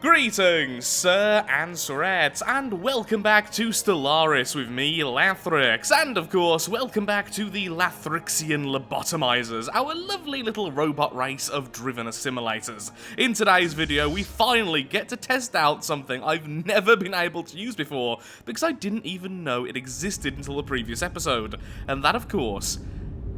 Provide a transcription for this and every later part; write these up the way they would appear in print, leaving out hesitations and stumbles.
Greetings, sir and sirettes, and welcome back to Stellaris with me, Lathrix, and of course, welcome back to the Lathrixian Lobotomizers, our lovely little robot race of driven assimilators. In today's video, we finally get to test out something I've never been able to use before, because I didn't even know it existed until the previous episode, and that, of course,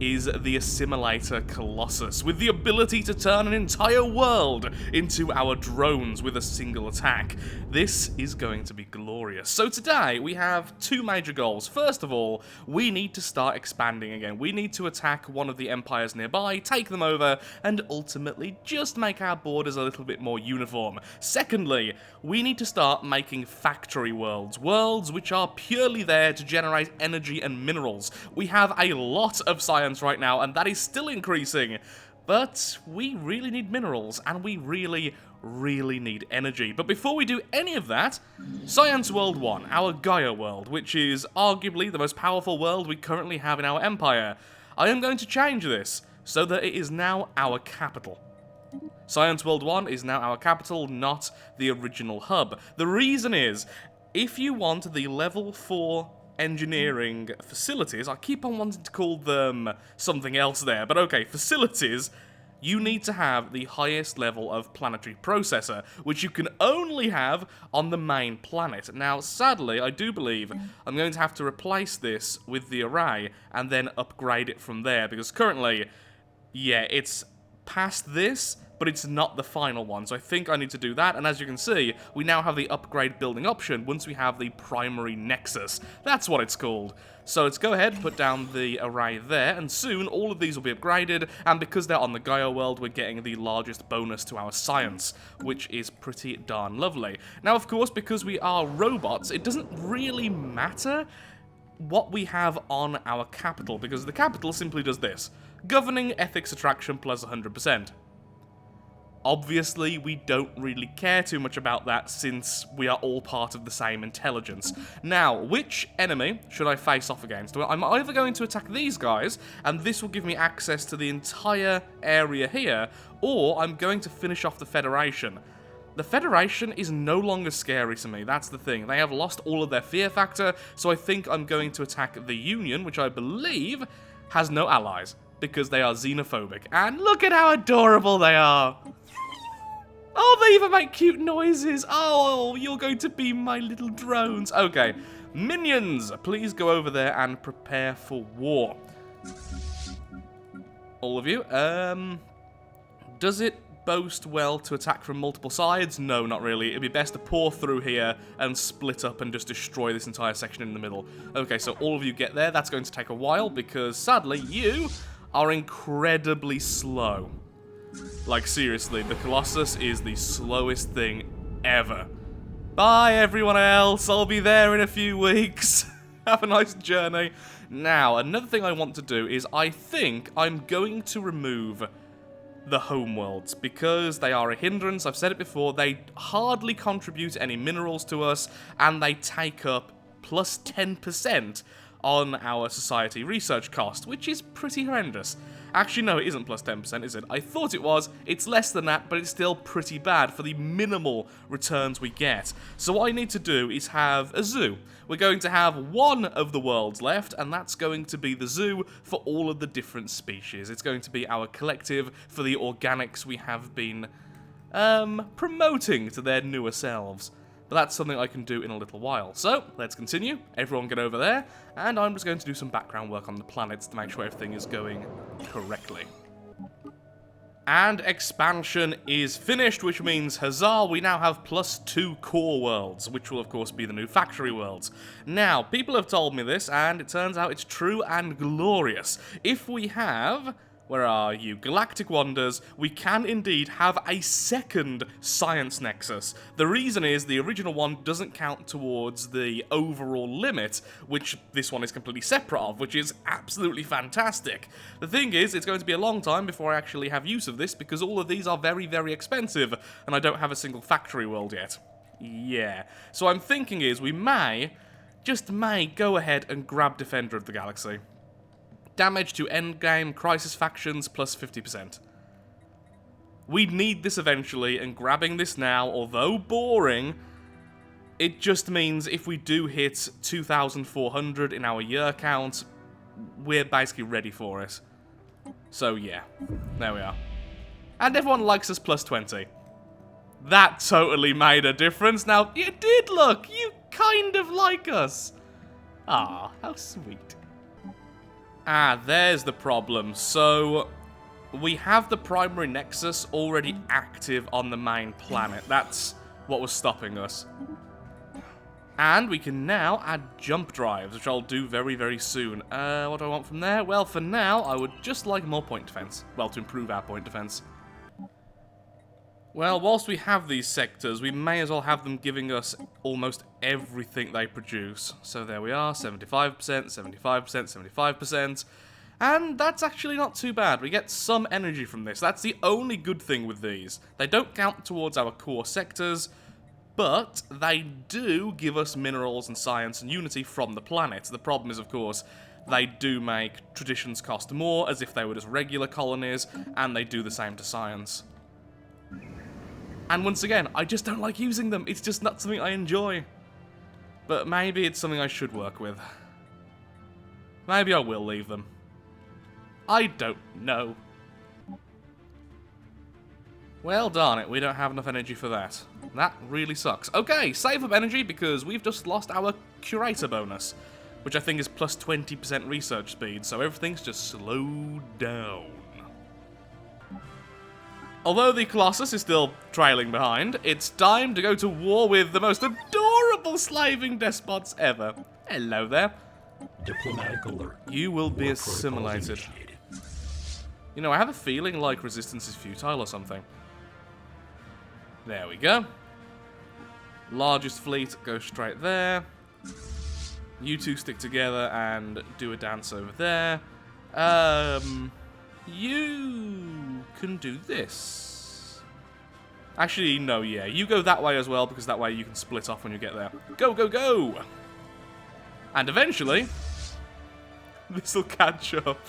is the Assimilator Colossus, with the ability to turn an entire world into our drones with a single attack. This is going to be glorious. So today, we have two major goals. First of all, we need to start expanding again. We need to attack one of the empires nearby, take them over, and ultimately just make our borders a little bit more uniform. Secondly, we need to start making factory worlds. Worlds which are purely there to generate energy and minerals. We have a lot of science right now, and that is still increasing, but we really need minerals, and we really need energy. But before we do any of that, Science World 1, our Gaia world, which is arguably the most powerful world we currently have in our empire, I am going to change this so that it is now our capital. Science World 1 is now our capital, not the original hub. The reason is, if you want the level 4 engineering facilities, I keep on wanting to call them something else there, but okay, facilities, you need to have the highest level of planetary processor, which you can only have on the main planet. Now, sadly, I do believe I'm going to have to replace this with the array and then upgrade it from there, because currently, yeah, it's past this, but it's not the final one, so I think I need to do that, and as you can see, we now have the upgrade building option once we have the primary nexus. That's what it's called. So let's go ahead, put down the array there, and soon all of these will be upgraded, and because they're on the Gaia world, we're getting the largest bonus to our science, which is pretty darn lovely. Now, of course, because we are robots, it doesn't really matter what we have on our capital, because the capital simply does this: governing ethics attraction plus 100%. Obviously, we don't really care too much about that since we are all part of the same intelligence. Now, which enemy should I face off against? Well, I'm either going to attack these guys, and this will give me access to the entire area here, or I'm going to finish off the Federation. The Federation is no longer scary to me, that's the thing. They have lost all of their fear factor, so I think I'm going to attack the Union, which I believe has no allies, because they are xenophobic. And look at how adorable they are! Oh, they even make cute noises. Oh, you're going to be my little drones. Okay, minions, please go over there and prepare for war. All of you. Does it boast well to attack from multiple sides? No, not really. It'd be best to pour through here and split up and just destroy this entire section in the middle. Okay, so all of you get there. That's going to take a while because, sadly, you are incredibly slow. Like, seriously, the Colossus is the slowest thing ever. Bye, everyone else. I'll be there in a few weeks. Have a nice journey. Now, another thing I want to do is I think I'm going to remove the homeworlds, because they are a hindrance. I've said it before, they hardly contribute any minerals to us, and they take up plus 10% on our society research cost, which is pretty horrendous. Actually, no, it isn't plus 10%, is it? I thought it was. It's less than that, but it's still pretty bad for the minimal returns we get. So what I need to do is have a zoo. We're going to have one of the worlds left, and that's going to be the zoo for all of the different species. It's going to be our collective for the organics we have been promoting to their newer selves. But that's something I can do in a little while. So, let's continue. Everyone get over there, and I'm just going to do some background work on the planets to make sure everything is going correctly. And expansion is finished, which means, huzzah, we now have +2 core worlds, which will of course be the new factory worlds. Now, people have told me this, and it turns out it's true and glorious. If we have... Where are you? Galactic Wonders, we can indeed have a second science nexus. The reason is the original one doesn't count towards the overall limit, which this one is completely separate of, which is absolutely fantastic. The thing is, it's going to be a long time before I actually have use of this, because all of these are very, very expensive, and I don't have a single factory world yet. Yeah. So I'm thinking is we may, just may, go ahead and grab Defender of the Galaxy. Damage to endgame crisis factions plus 50%. We need this eventually, and grabbing this now, although boring, it just means if we do hit 2,400 in our year count, we're basically ready for it. So yeah, there we are. And everyone likes us plus 20. That totally made a difference. Now, you did look! You kind of like us! Ah, how sweet. Ah, there's the problem. So, we have the primary nexus already active on the main planet. That's what was stopping us. And we can now add jump drives, which I'll do very, very soon. What do I want from there? Well, for now, I would just like more point defense. Well, to improve our point defense. Well, whilst we have these sectors, we may as well have them giving us almost everything they produce. So there we are, 75%, 75%, 75%. And that's actually not too bad. We get some energy from this. That's the only good thing with these. They don't count towards our core sectors, but they do give us minerals and science and unity from the planet. The problem is, of course, they do make traditions cost more, as if they were just regular colonies, and they do the same to science. And once again, I just don't like using them. It's just not something I enjoy. But maybe it's something I should work with. Maybe I will leave them. I don't know. Well, darn it, we don't have enough energy for that. That really sucks. Okay, save up energy because we've just lost our curator bonus, which I think is plus 20% research speed, so everything's just slowed down. Although the Colossus is still trailing behind, it's time to go to war with the most adorable slaving despots ever. Hello there. Diplomatic alert. You will be assimilated. You know, I have a feeling like resistance is futile or something. There we go. Largest fleet goes straight there. You two stick together and do a dance over there. You can do this. Actually, no, yeah. You go that way as well, because that way you can split off when you get there. Go, go, go! And eventually, this'll catch up.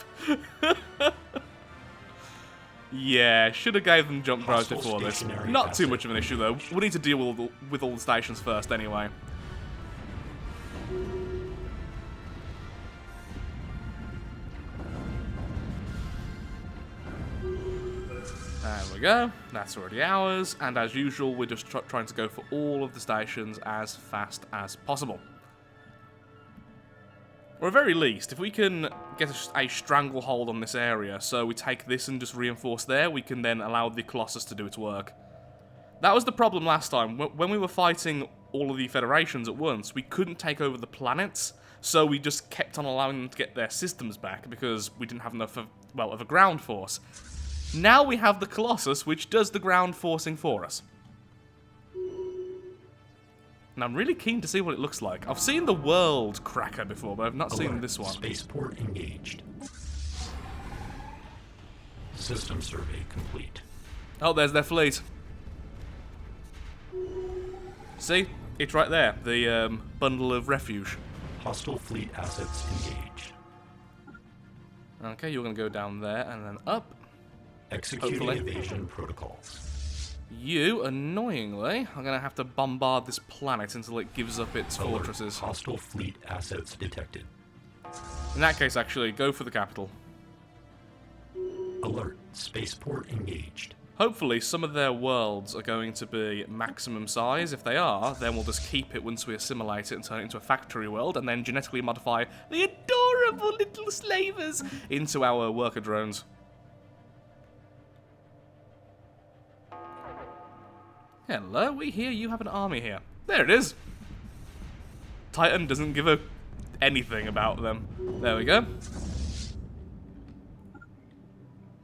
Yeah, should have gave them jump drives before this. Not too much of an issue, though. We need to deal with all the stations first, anyway. There we go. That's already ours. And as usual, we're just trying to go for all of the stations as fast as possible. Or at very least, if we can get a stranglehold on this area, so we take this and just reinforce there, we can then allow the Colossus to do its work. That was the problem last time. When we were fighting all of the federations at once, we couldn't take over the planets, so we just kept on allowing them to get their systems back because we didn't have enough of, well, of a ground force. Now we have the Colossus, which does the ground forcing for us. And I'm really keen to see what it looks like. I've seen the World Cracker before, but I've not seen this one. Spaceport engaged. System survey complete. Oh, there's their fleet. See? It's right there. The bundle of refuge. Hostile fleet assets engaged. Okay, you're going to go down there and then up. Executing evasion protocols. You, annoyingly, are going to have to bombard this planet until it gives up its fortresses. Hostile fleet assets detected. In that case, actually, go for the capital. Alert. Spaceport engaged. Hopefully, some of their worlds are going to be maximum size. If they are, then we'll just keep it once we assimilate it and turn it into a factory world, and then genetically modify the adorable little slavers into our worker drones. Hello, we hear you have an army here. There it is. Titan doesn't give a anything about them. There we go.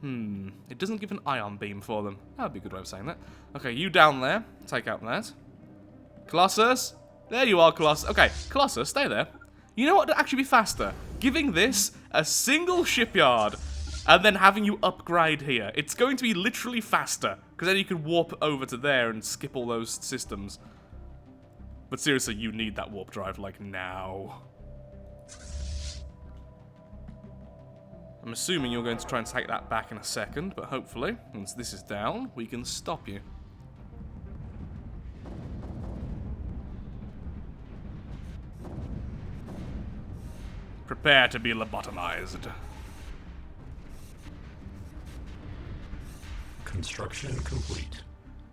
It doesn't give an ion beam for them. That would be a good way of saying that. Okay, you down there. Take out that. Colossus. There you are, Colossus. Okay, Colossus, stay there. You know what would actually be faster? Giving this a single shipyard and then having you upgrade here. It's going to be literally faster, because then you can warp over to there and skip all those systems. But seriously, you need that warp drive, like, now. I'm assuming you're going to try and take that back in a second, but hopefully, once this is down, we can stop you. Prepare to be lobotomized. Construction complete.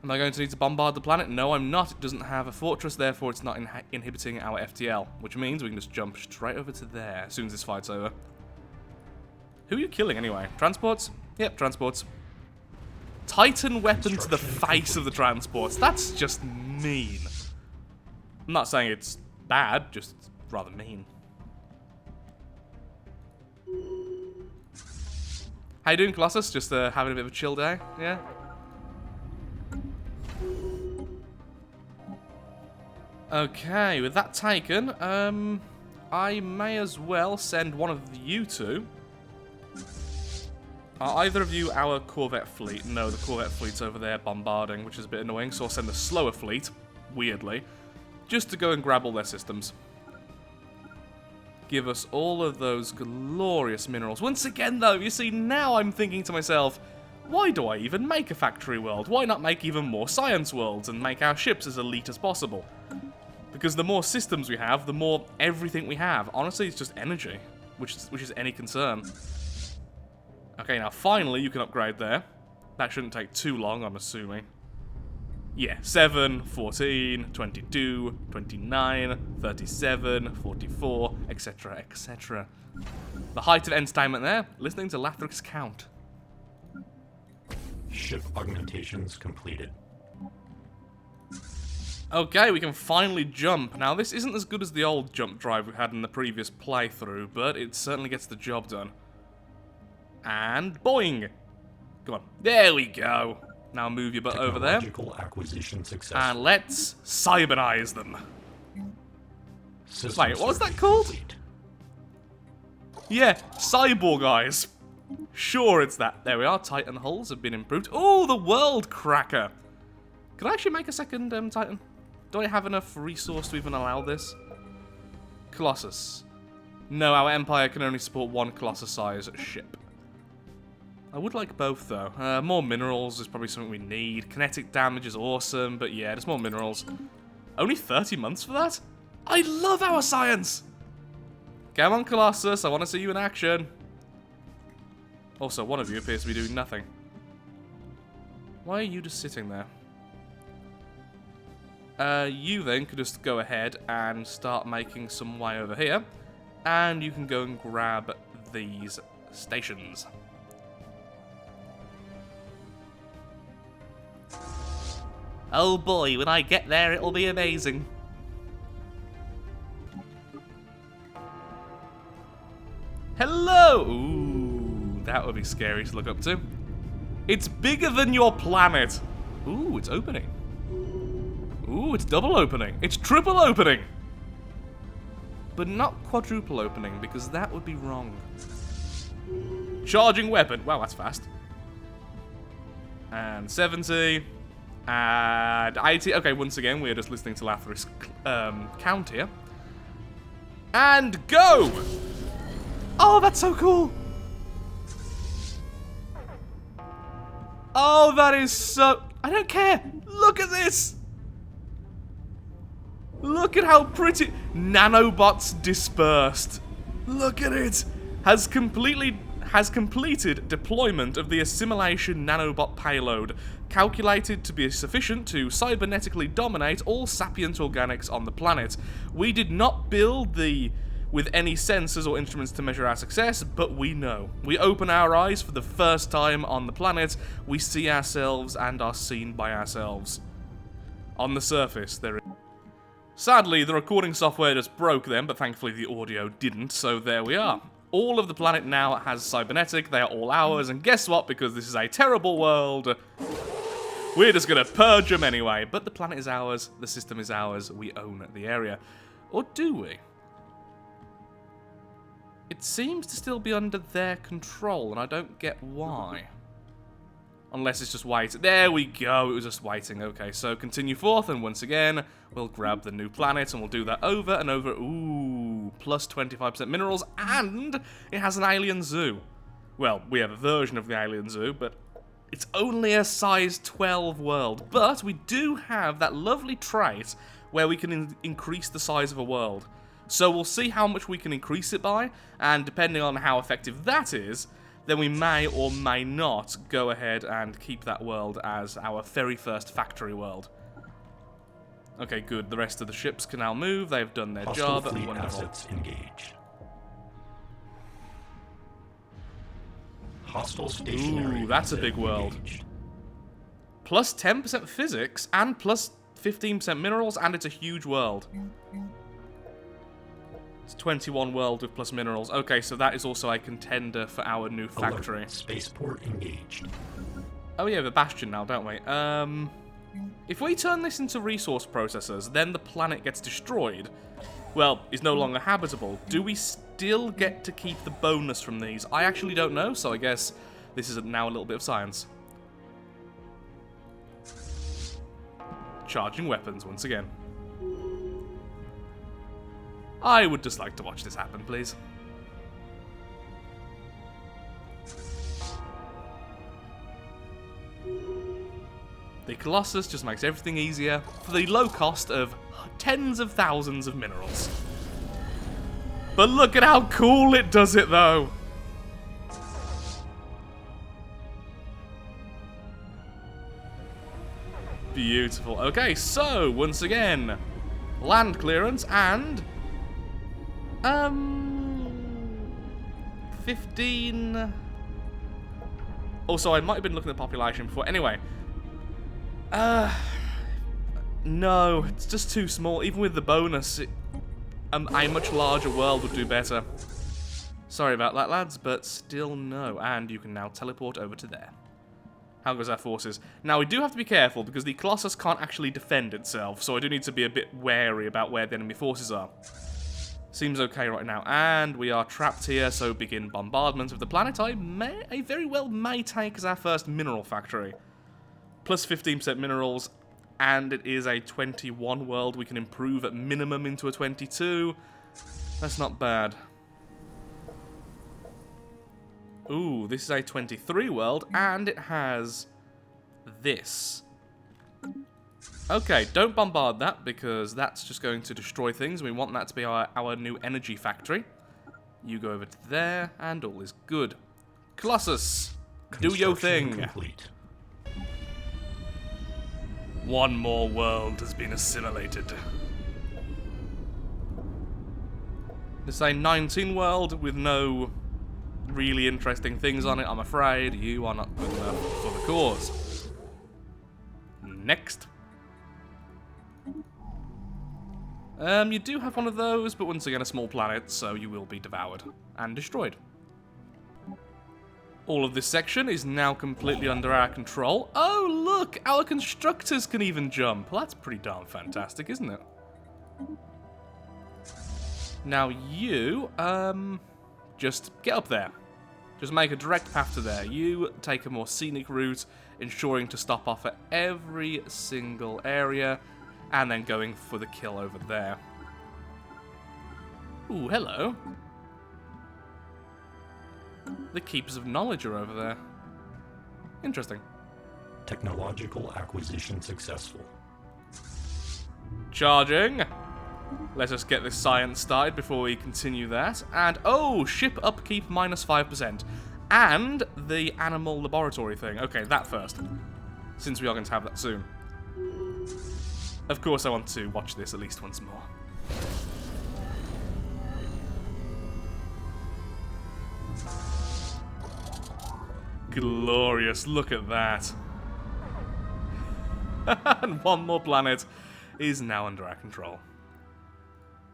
Am I going to need to bombard the planet? No, I'm not. It doesn't have a fortress, therefore it's not inhibiting our FTL, which means we can just jump straight over to there as soon as this fight's over. Who are you killing anyway? Transports? Yep, transports. Titan weapon to the face of the transports. That's just mean. I'm not saying it's bad, just rather mean. How you doing, Colossus? Just having a bit of a chill day? Yeah? Okay, with that taken, I may as well send one of you two. Are either of you our Corvette fleet? No, the Corvette fleet's over there bombarding, which is a bit annoying, so I'll send the slower fleet, weirdly, just to go and grab all their systems. Give us all of those glorious minerals. Once again, though, you see, now I'm thinking to myself, why do I even make a factory world? Why not make even more science worlds and make our ships as elite as possible? Because the more systems we have, the more everything we have. Honestly, it's just energy, which is any concern. Okay, now finally you can upgrade there. That shouldn't take too long, I'm assuming. Yeah, 7, 14, 22, 29, 37, 44, etc, etc. The height of entertainment there, listening to Lathric's count. Ship augmentations completed. Okay, we can finally jump. Now, this isn't as good as the old jump drive we had in the previous playthrough, but it certainly gets the job done. And boing! Come on. There we go. Now move your butt over there. Acquisition successful. And let's cybernize them. Systems Wait, what was that called? complete. Yeah, cyborg eyes. Sure, it's that. There we are. Titan hulls have been improved. Oh, the world cracker. Can I actually make a second Titan? Do I have enough resource to even allow this? Colossus. No, our Empire can only support one Colossus-sized ship. I would like both, though. More minerals is probably something we need. Kinetic damage is awesome, but yeah, just more minerals. Only 30 months for that? I love our science! Come on, Colossus, I want to see you in action. Also, one of you appears to be doing nothing. Why are you just sitting there? You then could just go ahead and start making some way over here. And you can go and grab these stations. Oh boy, when I get there, it'll be amazing. Hello! Ooh, that would be scary to look up to. It's bigger than your planet. Ooh, it's opening. Ooh, it's double opening. It's triple opening. But not quadruple opening, because that would be wrong. Charging weapon. Wow, that's fast. And 70. And 80. Okay, once again, we're just listening to Lathric's count here. And go! Oh, that's so cool! Oh, that is so... I don't care! Look at this! Look at how pretty... Nanobots dispersed. Look at it! Has completed deployment of the Assimilation nanobot payload, calculated to be sufficient to cybernetically dominate all sapient organics on the planet. We did not build with any sensors or instruments to measure our success, but we know. We open our eyes for the first time on the planet, we see ourselves and are seen by ourselves. On the surface, there is... Sadly, the recording software just broke them, but thankfully the audio didn't, so there we are. All of the planet now has cybernetic, they are all ours, and guess what? Because this is a terrible world, we're just gonna purge them anyway. But the planet is ours, the system is ours, we own the area. Or do we? It seems to still be under their control, and I don't get why. Unless it's just waiting. There we go, it was just waiting. Okay, so continue forth, and once again, we'll grab the new planet, and we'll do that over and over. Ooh, plus 25% minerals, and it has an alien zoo. Well, we have a version of the alien zoo, but it's only a size 12 world. But we do have that lovely trait where we can increase the size of a world. So we'll see how much we can increase it by, and depending on how effective that is, then we may or may not go ahead and keep that world as our very first factory world. Okay, good. The rest of the ships can now move. They've done their Hostile job. fleet Wonderful. assets engaged. Hostile stationary. Ooh, that's a asset big world. engaged. Plus 10% physics and plus 15% minerals, and it's a huge world. It's 21 world with plus minerals. Okay, so that is also a contender for our new factory. Alert. Spaceport engaged. Oh yeah, the Bastion now, don't we? If we turn this into resource processors, then the planet gets destroyed. Well, is no longer habitable. Do we still get to keep the bonus from these? I actually don't know, so I guess this is now a little bit of science. Charging weapons once again. I would just like to watch this happen, please. The Colossus just makes everything easier for the low cost of tens of thousands of minerals. But look at how cool it does it, though. Beautiful. Okay, so, once again, land clearance and 15. Also, I might have been looking at population before. Anyway. No, it's just too small. Even with the bonus, a much larger world would do better. Sorry about that, lads, but still no. And you can now teleport over to there. How goes our forces? Now, we do have to be careful, because the Colossus can't actually defend itself, so I do need to be a bit wary about where the enemy forces are. Seems okay right now. And we are trapped here, so begin bombardment of the planet. I very well may take as our first mineral factory. Plus 15% minerals, and it is a 21 world. We can improve at minimum into a 22. That's not bad. Ooh, this is a 23 world, and it has this. Okay, don't bombard that, because that's just going to destroy things. We want that to be our new energy factory. You go over to there, and all is good. Colossus, do your thing. Complete. One more world has been assimilated. This is a 19 world with no really interesting things on it, I'm afraid. You are not good enough for the cause. Next. You do have one of those, but once again a small planet, so you will be devoured and destroyed. All of this section is now completely under our control. Oh, look! Our constructors can even jump. Well, that's pretty darn fantastic, isn't it? Now you, just get up there. Just make a direct path to there. You take a more scenic route, ensuring to stop off at every single area, and then going for the kill over there. Ooh, hello. The Keepers of Knowledge are over there. Interesting. Technological acquisition successful. Charging. Let us get this science started before we continue that. And, oh, ship upkeep minus 5%. And the animal laboratory thing. Okay, that first. Since we are going to have that soon. Of course, I want to watch this at least once more. Glorious, look at that. And one more planet is now under our control.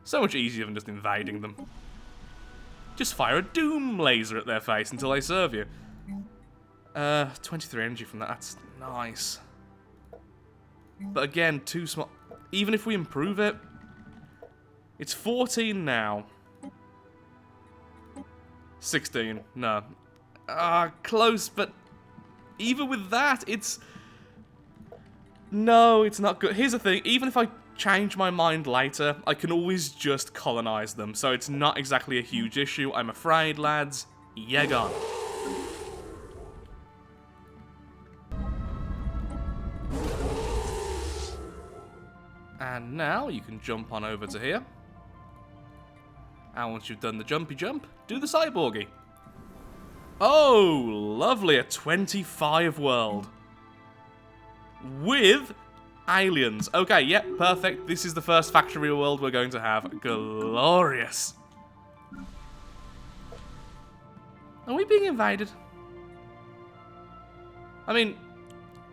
So much easier than just invading them. Just fire a doom laser at their face until they serve you. 23 energy from that, that's nice. But again, too small. Even if we improve it, it's 14 now. 16, no. Close, but even with that, it's... No, it's not good. Here's the thing, even if I change my mind later, I can always just colonize them, so it's not exactly a huge issue, I'm afraid, lads. Yeah, gone. And now you can jump on over to here. And once you've done the jumpy jump, do the cyborgy. Oh, lovely, a 25 world. With aliens. Okay, yep, perfect. This is the first factory world we're going to have. Glorious. Are we being invaded? I mean,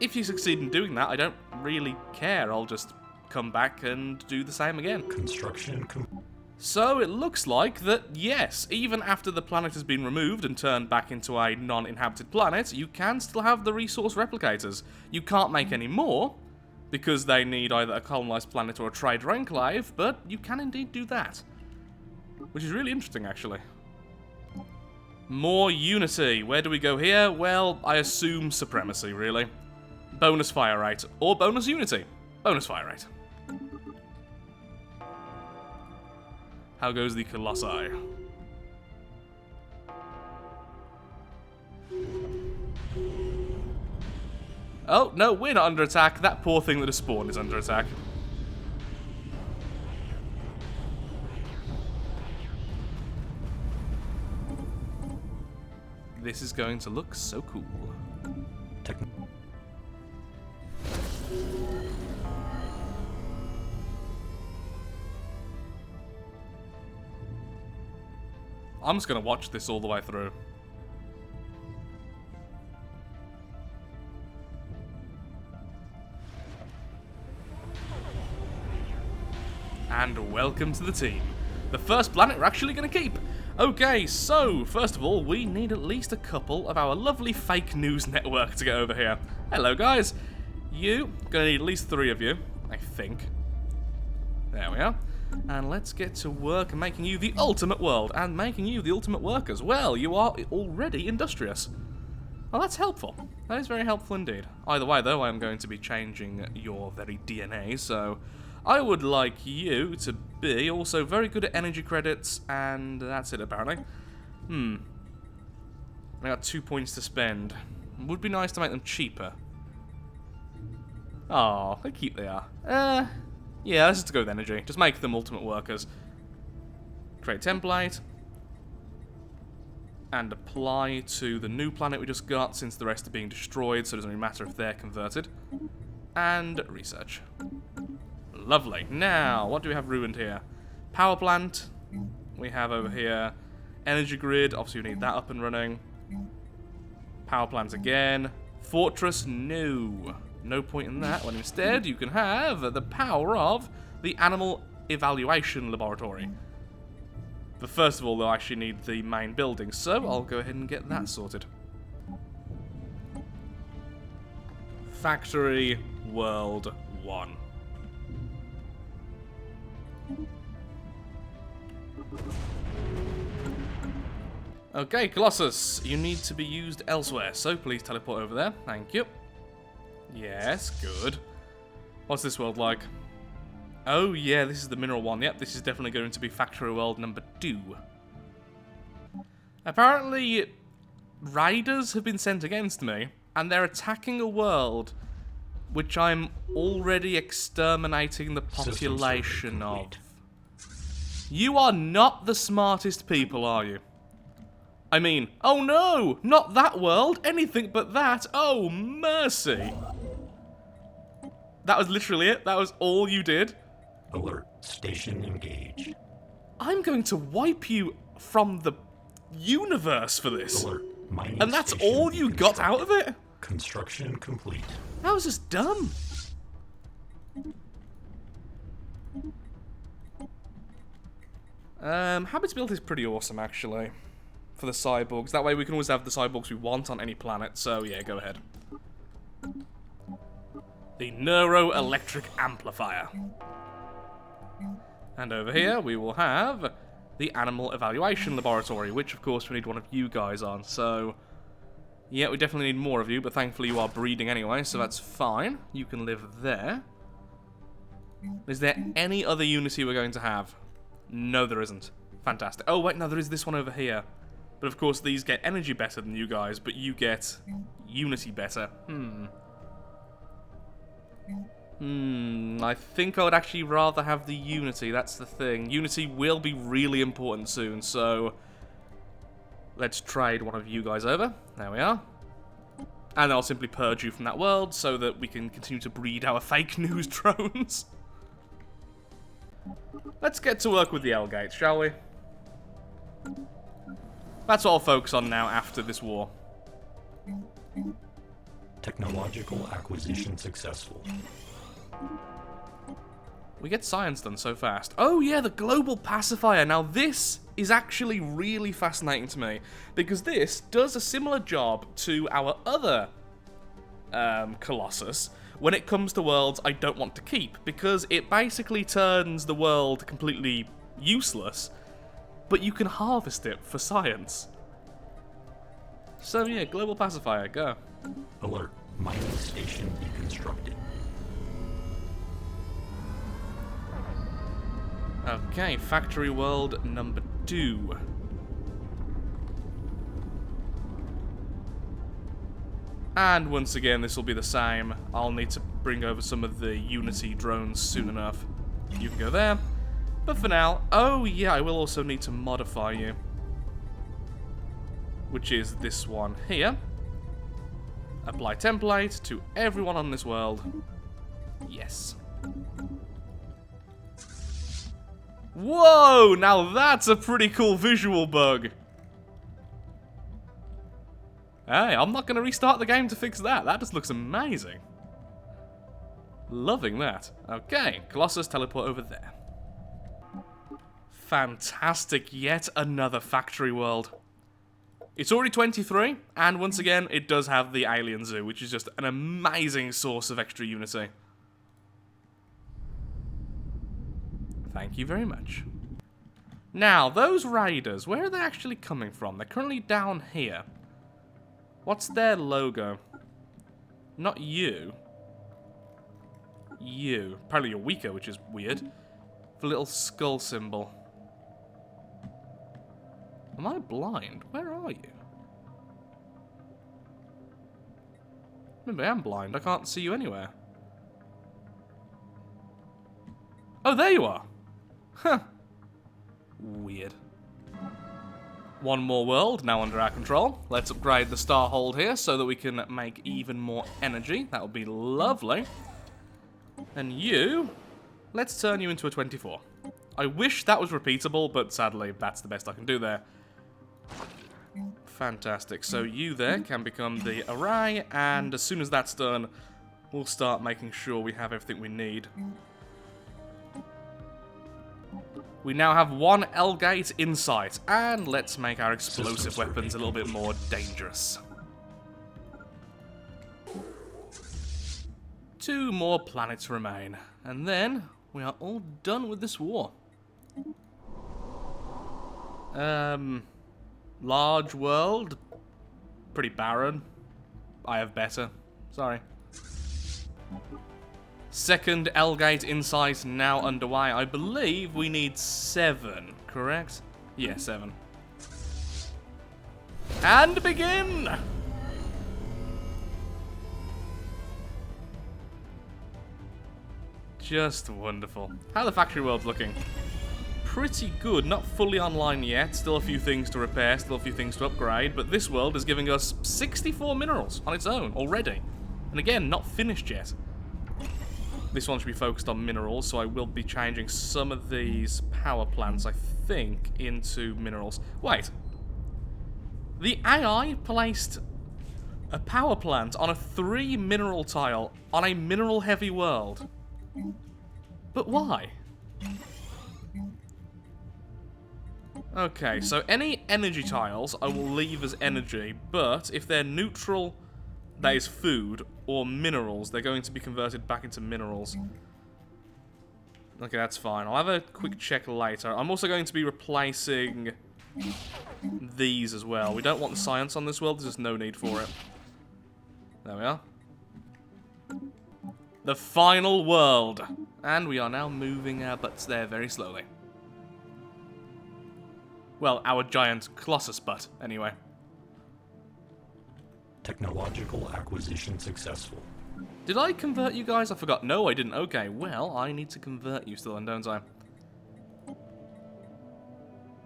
if you succeed in doing that, I don't really care. I'll just come back and do the same again. Construction So it looks like that, yes, even after the planet has been removed and turned back into a non-inhabited planet, you can still have the resource replicators. You can't make any more, because they need either a colonized planet or a trader enclave, but you can indeed do that. Which is really interesting, actually. More unity. Where do we go here? Well, I assume supremacy, really. Bonus fire rate. Or bonus unity. Bonus fire rate. How goes the Colossi? Oh, no, we're not under attack. That poor thing that has spawned is under attack. This is going to look so cool. I'm just going to watch this all the way through. And welcome to the team. The first planet we're actually going to keep. Okay, so, first of all, we need at least a couple of our lovely fake news network to get over here. Hello, guys. You, gonna need at least 3 of you, I think. There we are. And let's get to work making you the ultimate world, and making you the ultimate workers. Well, you are already industrious. Well, that's helpful. That is very helpful indeed. Either way, though, I am going to be changing your very DNA, so I would like you to be also very good at energy credits, and that's it, apparently. I got 2 points to spend. Would be nice to make them cheaper. Oh, how cute they are. Yeah, let's just go with energy. Just make them ultimate workers. Create template. And apply to the new planet we just got, since the rest are being destroyed, so it doesn't really matter if they're converted. And research. Lovely. Now, what do we have ruined here? Power plant. We have over here energy grid. Obviously, we need that up and running. Power plant again. Fortress. No. No point in that, when instead you can have the power of the animal evaluation laboratory. But first of all, they'll actually need the main building, so I'll go ahead and get that sorted. Factory World 1. Okay, Colossus, you need to be used elsewhere, so please teleport over there. Thank you. Yes, good. What's this world like? Oh yeah, this is the mineral one. Yep, this is definitely going to be factory world number 2. Apparently, raiders have been sent against me, and they're attacking a world which I'm already exterminating the population of. You are not the smartest people, are you? I mean, oh no, not that world, anything but that. Oh, mercy. That was literally it. That was all you did. Alert. Station engaged. I'm going to wipe you from the universe for this. Alert. Mining and that's all you got out of it? Construction complete. That was just dumb. Habitability is pretty awesome, actually, for the cyborgs. That way we can always have the cyborgs we want on any planet, so yeah, go ahead. The Neuroelectric Amplifier. And over here we will have the Animal Evaluation Laboratory, which of course we need one of you guys on, so yeah, we definitely need more of you, but thankfully you are breeding anyway, so that's fine. You can live there. Is there any other Unity we're going to have? No, there isn't. Fantastic. Oh, wait, no, there is this one over here. But of course, these get energy better than you guys, but you get Unity better. I think I would actually rather have the Unity, that's the thing. Unity will be really important soon, so let's trade one of you guys over. There we are. And I'll simply purge you from that world so that we can continue to breed our fake news drones. Let's get to work with the L-Gates, shall we? That's what I'll focus on now after this war. Technological acquisition successful. We get science done so fast. Oh yeah, the global pacifier. Now this is actually really fascinating to me, because this does a similar job to our other Colossus when it comes to worlds I don't want to keep, because it basically turns the world completely useless, but you can harvest it for science. So yeah, global pacifier, go. Alert. Mining station deconstructed. Okay, factory world number 2. And once again, this will be the same. I'll need to bring over some of the Unity drones soon enough. You can go there. But for now, oh yeah, I will also need to modify you. Which is this one here. Apply template to everyone on this world. Yes. Whoa! Now that's a pretty cool visual bug. Hey, I'm not going to restart the game to fix that. That just looks amazing. Loving that. Okay, Colossus, teleport over there. Fantastic, yet another factory world. It's already 23, and once again, it does have the alien zoo, which is just an amazing source of extra Unity. Thank you very much. Now, those raiders, where are they actually coming from? They're currently down here. What's their logo? Not you. You. Apparently you're weaker, which is weird. The little skull symbol. Am I blind? Where are you? Maybe I am blind. I can't see you anywhere. Oh, there you are. Huh. Weird. One more world, now under our control. Let's upgrade the star hold here so that we can make even more energy. That would be lovely. And you, let's turn you into a 24. I wish that was repeatable, but sadly, that's the best I can do there. Fantastic. So you there can become the array, and as soon as that's done, we'll start making sure we have everything we need. We now have one L-Gate in sight, and let's make our explosive weapons a little bit more dangerous. 2 more planets remain, and then we are all done with this war. Large world, pretty barren. I have better. Sorry. Second L-Gate insight now underway. I believe we need 7, correct? Yeah, 7. And begin! Just wonderful. How are the factory worlds looking? Pretty good. Not fully online yet. Still a few things to repair, still a few things to upgrade, but this world is giving us 64 minerals on its own already. And again, not finished yet. This one should be focused on minerals, so I will be changing some of these power plants, I think, into minerals. Wait. The AI placed a power plant on a 3 mineral tile on a mineral-heavy world. But why? Okay, so any energy tiles I will leave as energy, but if they're neutral, that is food, or minerals, they're going to be converted back into minerals. Okay, that's fine. I'll have a quick check later. I'm also going to be replacing these as well. We don't want the science on this world, there's just no need for it. There we are. The final world. And we are now moving our butts there very slowly. Well, our giant Colossus butt, anyway. Technological acquisition successful. Did I convert you guys? I forgot. No, I didn't. Okay, well, I need to convert you still, then, don't I?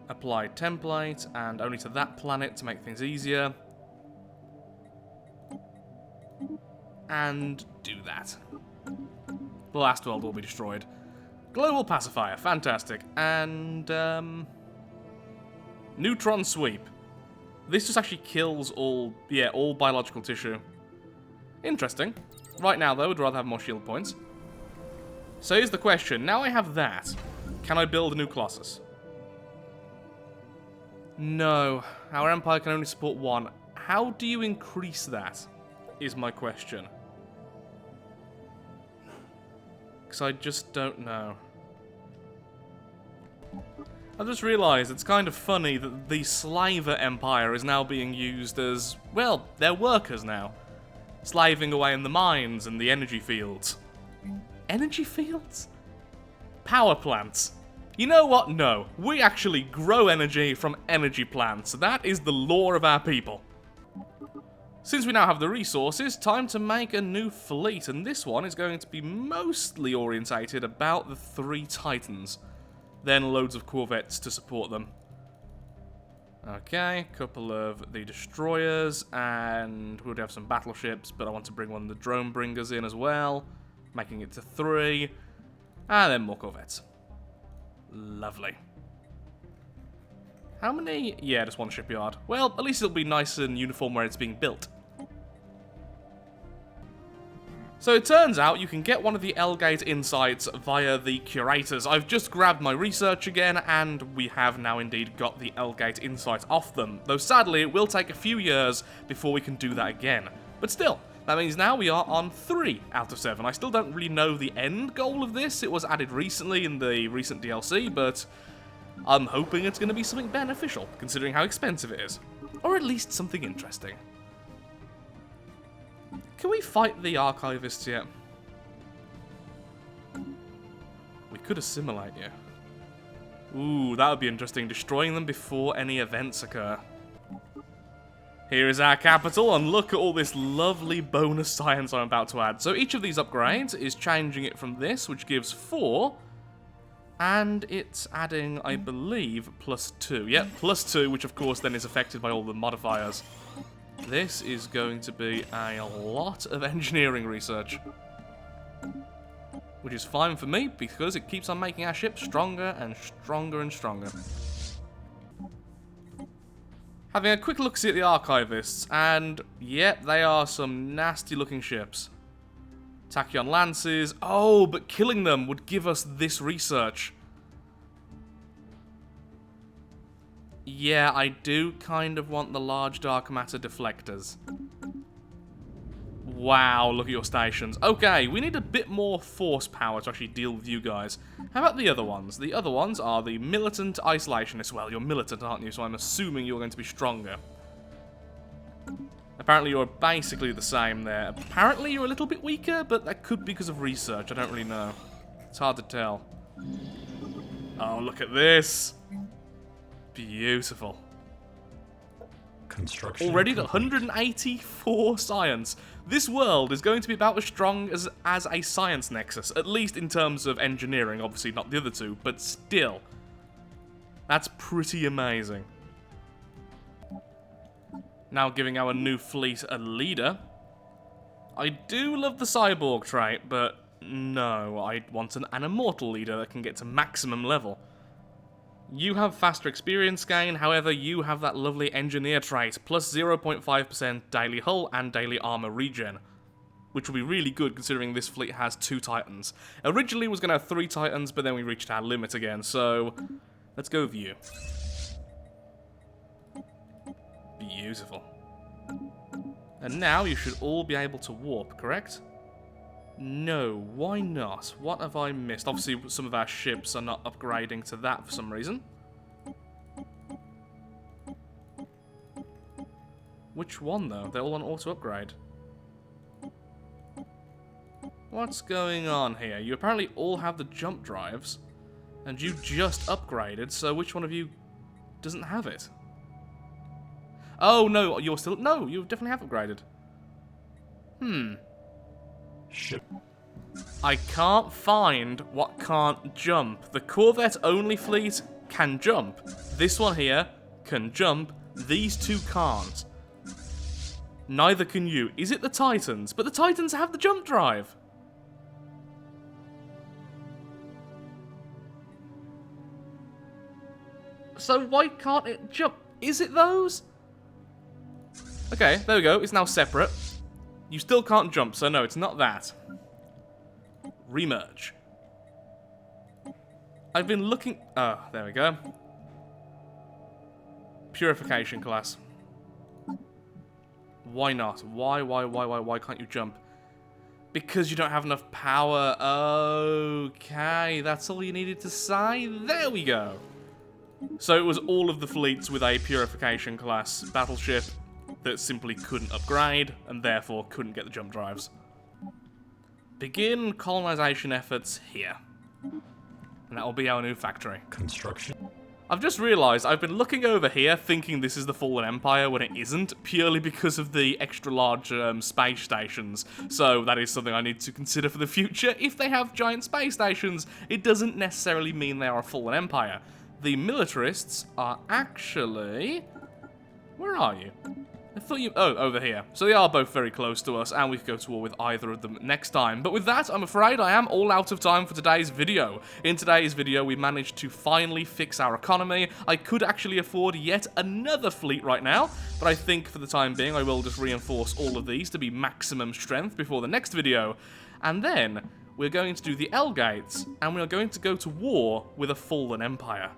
Apply template, and only to that planet to make things easier. And do that. The last world will be destroyed. Global pacifier, fantastic. And, neutron sweep. This just actually kills all biological tissue. Interesting. Right now, though, I'd rather have more shield points. So here's the question. Now I have that. Can I build a new Colossus? No. Our Empire can only support one. How do you increase that? Is my question. Because I just don't know. I just realised it's kind of funny that the Slaver Empire is now being used as, well, they're workers now. Slaving away in the mines and the energy fields. Energy fields? Power plants. You know what? No. We actually grow energy from energy plants. That is the law of our people. Since we now have the resources, time to make a new fleet, and this one is going to be mostly orientated about the 3 Titans. Then loads of corvettes to support them. Okay, a couple of the destroyers, and we would have some battleships, but I want to bring one of the drone bringers in as well, making it to 3, and then more corvettes. Lovely. How many? Yeah, just one shipyard. Well, at least it'll be nice and uniform where it's being built. So it turns out you can get one of the L-Gate insights via the curators. I've just grabbed my research again, and we have now indeed got the L-Gate insight off them. Though sadly, it will take a few years before we can do that again. But still, that means now we are on 3 out of 7. I still don't really know the end goal of this. It was added recently in the recent DLC, but I'm hoping it's going to be something beneficial, considering how expensive it is. Or at least something interesting. Can we fight the archivists yet? We could assimilate you. Ooh, that would be interesting. Destroying them before any events occur. Here is our capital, and look at all this lovely bonus science I'm about to add. So each of these upgrades is changing it from this, which gives 4, and it's adding, I believe, +2. Yep, +2, which of course then is affected by all the modifiers. This is going to be a lot of engineering research. Which is fine for me, because it keeps on making our ship stronger and stronger and stronger. Having a quick look-see at the archivists, and yep, they are some nasty-looking ships. Tachyon Lances. Oh, but killing them would give us this research. Yeah, I do kind of want the large dark matter deflectors. Wow, look at your stations. Okay, we need a bit more force power to actually deal with you guys. How about the other ones? The other ones are the militant isolationists. Well, you're militant, aren't you? So I'm assuming you're going to be stronger. Apparently you're basically the same there. Apparently you're a little bit weaker, but that could be because of research. I don't really know. It's hard to tell. Oh, look at this. Beautiful. Construction Already at complete. 184 science. This world is going to be about as strong as a science nexus, at least in terms of engineering, obviously not the other two, but still. That's pretty amazing. Now giving our new fleet a leader. I do love the cyborg trait, but no, I want an immortal leader that can get to maximum level. You have faster experience gain, however, you have that lovely engineer trait, plus 0.5% daily hull and daily armor regen. Which will be really good considering this fleet has 2 Titans. Originally it was going to have 3 Titans, but then we reached our limit again, so let's go with you. Beautiful. And now you should all be able to warp, correct? No, why not? What have I missed? Obviously, some of our ships are not upgrading to that for some reason. Which one, though? They're all on auto-upgrade. What's going on here? You apparently all have the jump drives, and you just upgraded, so which one of you doesn't have it? Oh, no, you're still... No, you definitely have upgraded. Ship. I can't find what can't jump. The Corvette-only fleet can jump. This one here can jump. These two can't. Neither can you. Is it the Titans? But the Titans have the jump drive. So why can't it jump? Is it those? Okay, there we go. It's now separate. You still can't jump, so no, it's not that. Remerge. I've been looking... Oh, there we go. Purification class. Why not? Why can't you jump? Because you don't have enough power. Okay, that's all you needed to say. There we go. So it was all of the fleets with a purification class battleship that simply couldn't upgrade and therefore couldn't get the jump drives. Begin colonization efforts here. And that will be our new factory. Construction. I've just realised I've been looking over here thinking this is the Fallen Empire when it isn't, purely because of the extra large space stations. So that is something I need to consider for the future. If they have giant space stations, it doesn't necessarily mean they are a Fallen Empire. The militarists are actually... Where are you? I thought you... Oh, over here. So they are both very close to us, and we could go to war with either of them next time. But with that, I'm afraid I am all out of time for today's video. In today's video, we managed to finally fix our economy. I could actually afford yet another fleet right now, but I think for the time being, I will just reinforce all of these to be maximum strength before the next video. And then, we're going to do the L-Gates, and we are going to go to war with a fallen empire.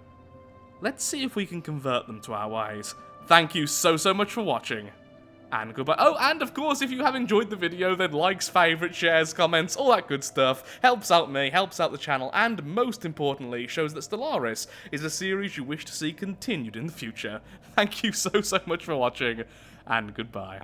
Let's see if we can convert them to our ways. Thank you so much for watching, and goodbye. Oh, and of course, if you have enjoyed the video, then likes, favourites, shares, comments, all that good stuff helps out me, helps out the channel, and most importantly, shows that Stellaris is a series you wish to see continued in the future. Thank you so much for watching, and goodbye.